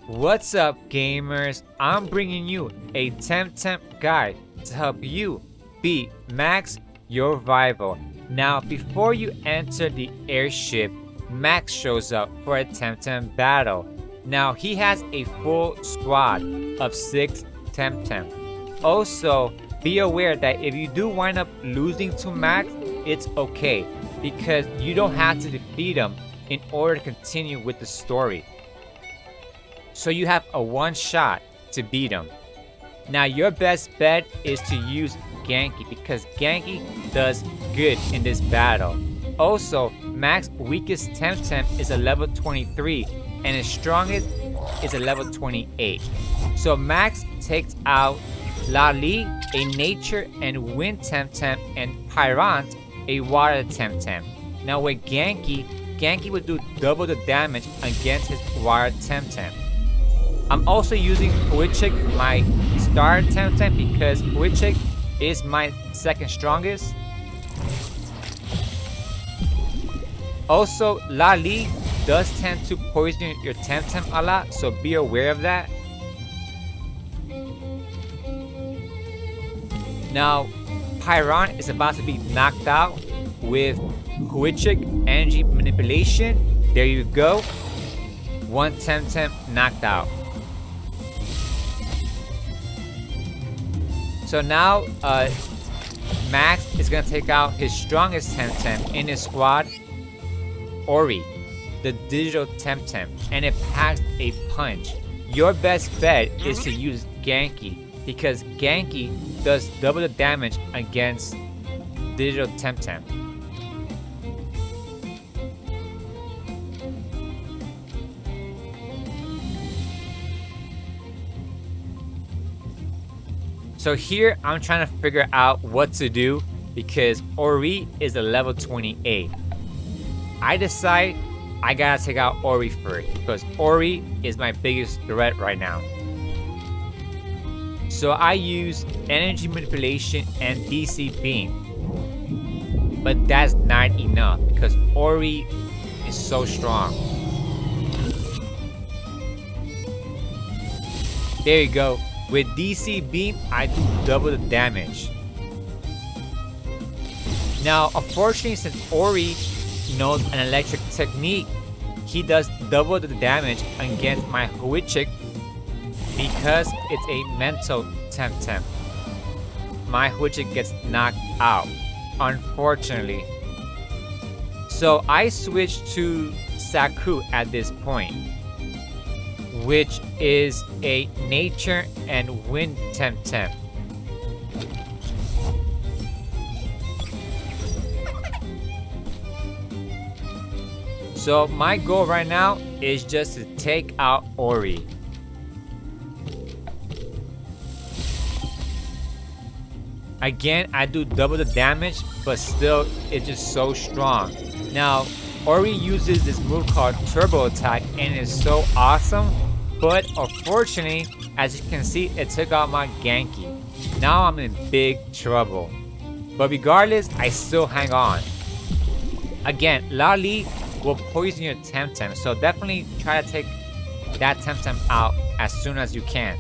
What's up, gamers? I'm bringing you a TemTem guide to help you beat Max your rival. Now, before you enter the airship, Max shows up for a TemTem battle. Now, he has a full squad of 6 TemTem. Also, be aware that if you do wind up losing to Max, it's okay, because you don't have to defeat him in order to continue with the story. So you have a one shot to beat him. Now your best bet is to use Genki, because Genki does good in this battle. Also, Max's weakest TemTem is a level 23 and his strongest is a level 28. So Max takes out Lali, a nature and wind TemTem, and Pyrant, a water TemTem. Now with Genki would do double the damage against his water TemTem. I'm also using Huichik, my star TemTem, because Huichik is my second strongest. Also, Lali does tend to poison your TemTem a lot, so be aware of that. Now, Pyron is about to be knocked out with Huichik energy manipulation. There you go. One TemTem knocked out. So now, Max is gonna take out his strongest TemTem in his squad, Ori, the digital TemTem, and it packs a punch. Your best bet is to use Genki, because Genki does double the damage against digital TemTem. So here I'm trying to figure out what to do, because Ori is a level 28. I decide I gotta take out Ori first, because Ori is my biggest threat right now. So I use energy manipulation and DC beam. But that's not enough, because Ori is so strong. There you go. With DC beam, I do double the damage. Now, unfortunately, since Ori knows an electric technique, he does double the damage against my Huichik, because it's a mental TemTem. My Huichik gets knocked out, unfortunately. So I switch to Saku at this point, which is a nature and wind TemTem. So my goal right now is just to take out Ori. Again, I do double the damage, but still it's just so strong. Now, Ori uses this move called Turbo Attack, and it's so awesome, but unfortunately, as you can see, it took out my Genki. Now I'm in big trouble. But regardless, I still hang on. Again, Lali will poison your TemTem, so definitely try to take that TemTem out as soon as you can.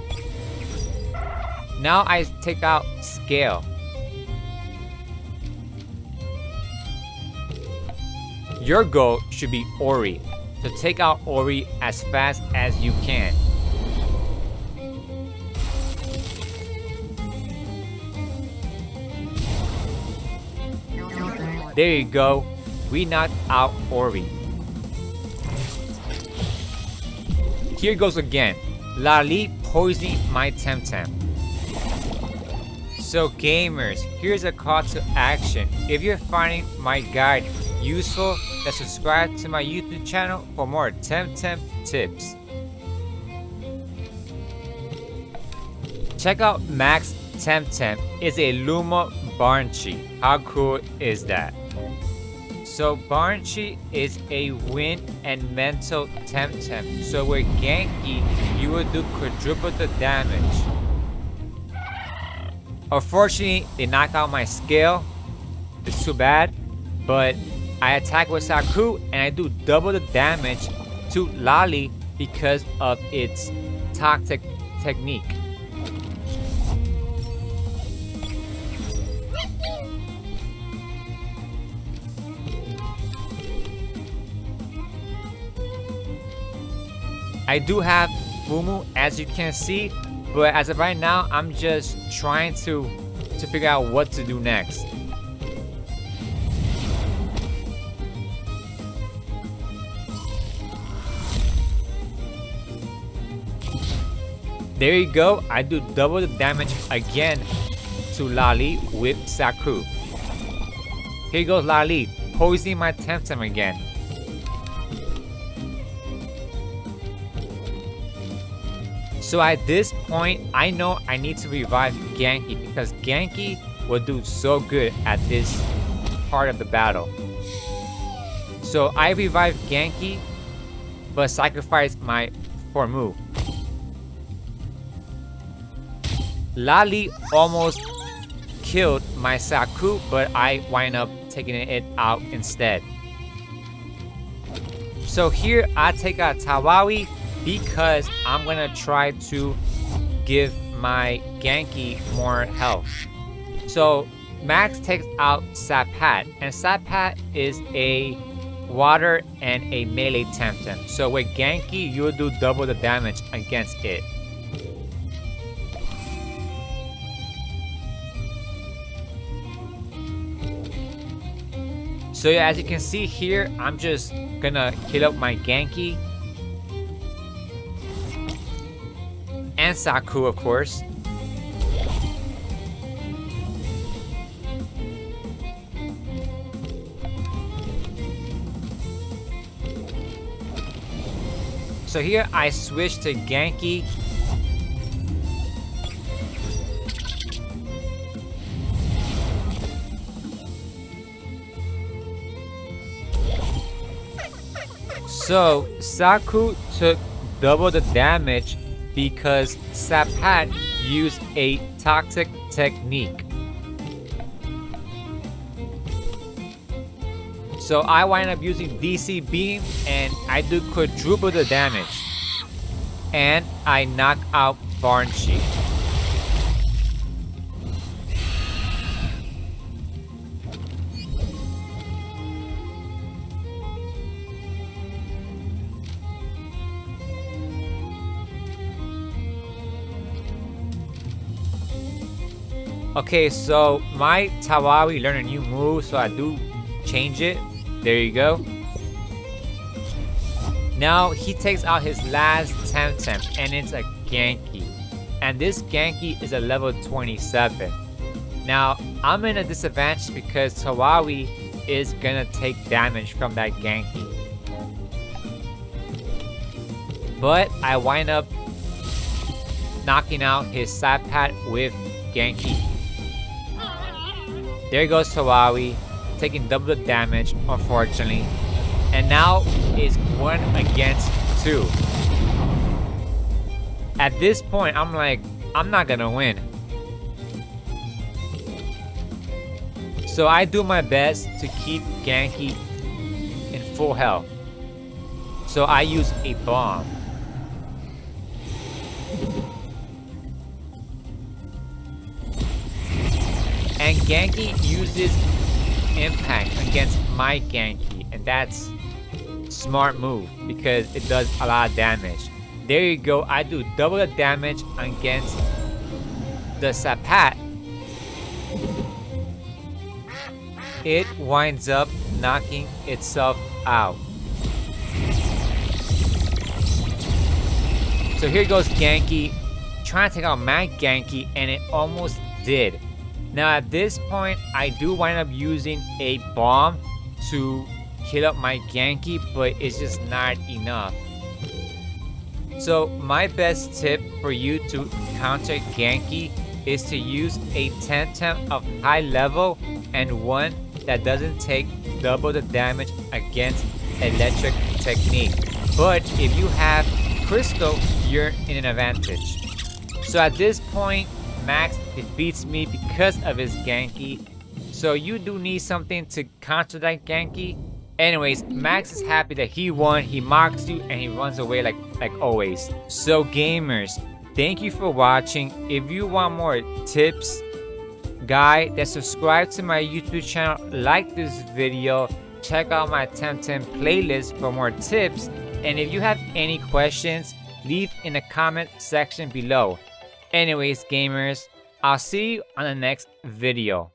Now I take out Scale. Your goal should be Ori, so take out Ori as fast as you can. There you go, we knocked out Ori. Here goes again, Lali poisoning my TemTem. So gamers, here's a call to action. If you're finding my guide useful, then subscribe to my YouTube channel for more TemTem tips. Check out Max TemTem is a Luma Barnchi. How cool is that? So Barnchi is a wind and mental TemTem. So with Genki, you will do quadruple the damage. Unfortunately, they knock out my Scale. It's too bad, but I attack with Saku and I do double the damage to Lali because of its toxic technique. I do have Fumu, as you can see, but as of right now, I'm just trying to figure out what to do next. There you go, I do double the damage again to Lali with Saku. Here goes Lali, poisoning my TemTem again. So at this point, I know I need to revive Genki because Genki will do so good at this part of the battle. So I revive Genki, but sacrifice my Formu. Lali almost killed my Saku, but I wind up taking it out instead. So here I take out Tawawi because I'm gonna try to give my Genki more health. So Max takes out Sapat, and Sapat is a water and a melee TemTem. So with Genki, you'll do double the damage against it. So yeah, as you can see here, I'm just gonna kill up my Genki. And Saku, of course. So here I switch to Genki. So Saku took double the damage because Sapat used a toxic technique. So I wind up using DC Beam and I do quadruple the damage. And I knock out Barnchi. Okay, so my Tawawi learned a new move, so I do change it. There you go. Now he takes out his last TemTem, and it's a Genki. And this Genki is a level 27. Now, I'm in a disadvantage because Tawawi is gonna take damage from that Genki. But I wind up knocking out his Sapat with Genki. There goes Tawawi, taking double the damage, unfortunately. And now it's 1 against 2. At this point, I'm like, I'm not gonna win. So I do my best to keep Genki in full health. So I use a bomb. And Genki uses impact against my Genki, and that's smart move because it does a lot of damage. There you go, I do double the damage against the Sapat. It winds up knocking itself out. So here goes Genki, trying to take out my Genki, and it almost did. Now at this point, I do wind up using a bomb to kill up my Genki, but it's just not enough. So my best tip for you to counter Genki is to use a TemTem of high level and one that doesn't take double the damage against electric technique. But if you have Crystal, you're in an advantage. So at this point, Max defeats me because of his Genki. So you do need something to counter that Genki. Anyways, Max is happy that he won. He mocks you and he runs away like always. So gamers, thank you for watching. If you want more tips, guy, then subscribe to my YouTube channel, like this video, check out my TemTem playlist for more tips, and if you have any questions, leave in the comment section below. Anyways, gamers, I'll see you on the next video.